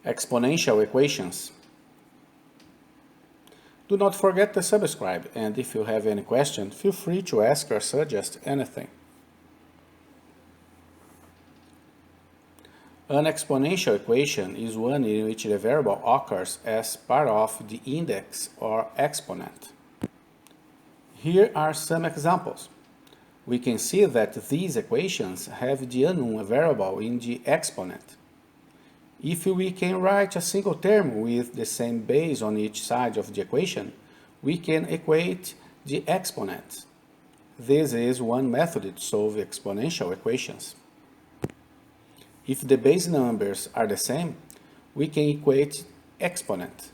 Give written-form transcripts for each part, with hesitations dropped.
Exponential equations. Do not forget to subscribe, and if you have any question, feel free to ask or suggest anything. An exponential equation is one in which the variable occurs as part of the index or exponent. Here are some examples. We can see that these equations have the unknown variable in the exponent. If we can write a single term with the same base on each side of the equation, we can equate the exponents. This is one method to solve exponential equations. If the base numbers are the same, we can equate exponent.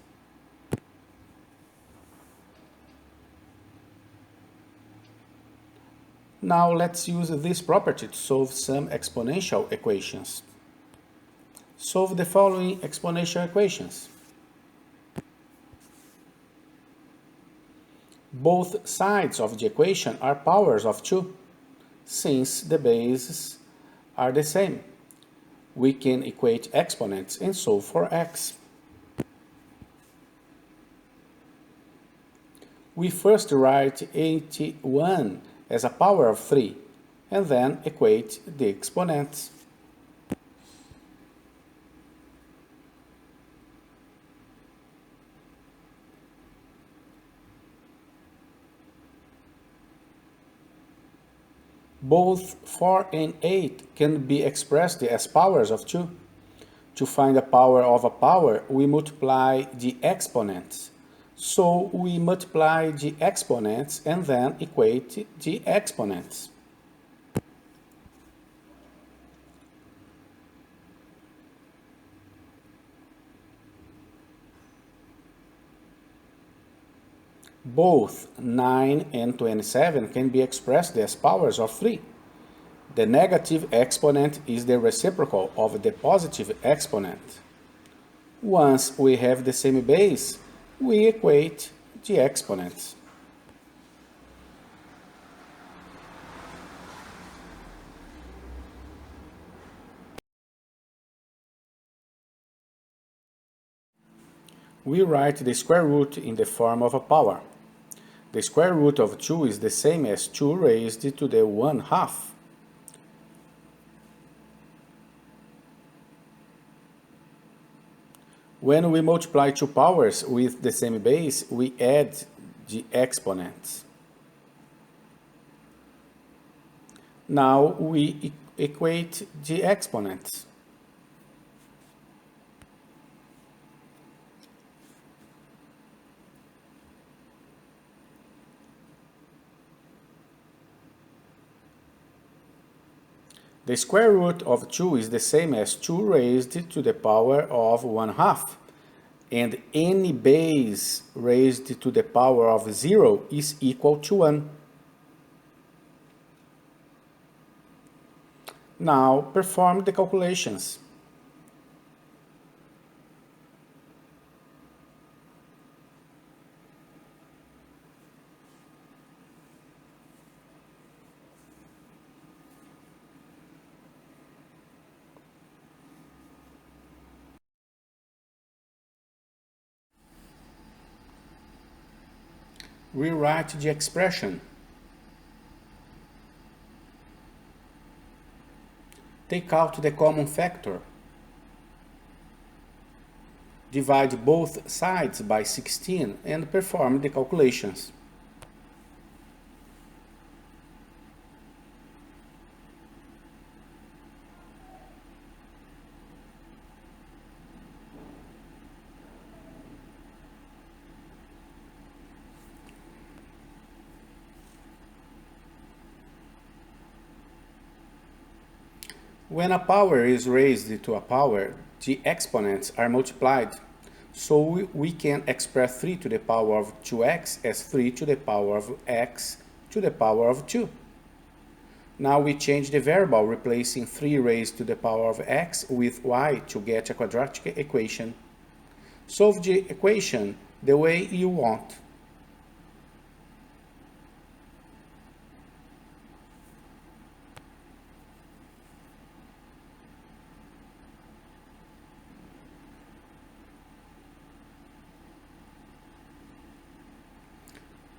Now let's use this property to solve some exponential equations. Solve the following exponential equations. Both sides of the equation are powers of 2. Since the bases are the same, we can equate exponents and solve for x. We first write 81 as a power of 3 and then equate the exponents. Both 4 and 8 can be expressed as powers of 2. To find the power of a power, we multiply the exponents. So we multiply the exponents and then equate the exponents. Both 9 and 27 can be expressed as powers of 3. The negative exponent is the reciprocal of the positive exponent. Once we have the same base, we equate the exponents. We write the square root in the form of a power. The square root of 2 is the same as 2 raised to the 1/2. When we multiply two powers with the same base, we add the exponents. Now we equate the exponents. The square root of 2 is the same as 2 raised to the power of 1/2, and any base raised to the power of 0 is equal to 1. Now perform the calculations. Rewrite the expression. Take out the common factor. Divide both sides by 16 and perform the calculations. When a power is raised to a power, the exponents are multiplied, so we can express 3 to the power of 2x as 3 to the power of x to the power of 2. Now we change the variable, replacing 3 raised to the power of x with y to get a quadratic equation. Solve the equation the way you want.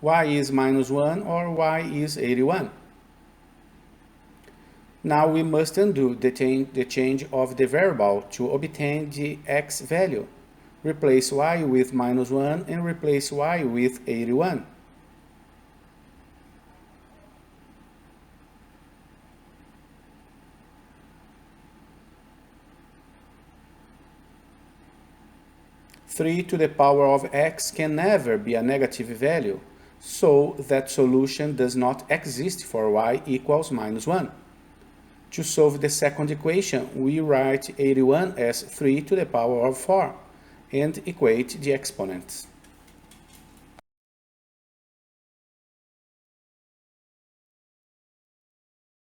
y is minus 1 or y is 81. Now we must undo the change of the variable to obtain the x value. Replace y with minus 1 and replace y with 81. Three to the power of x can never be a negative value, so that solution does not exist for y equals minus 1. To solve the second equation, we write 81 as 3 to the power of 4 and equate the exponents.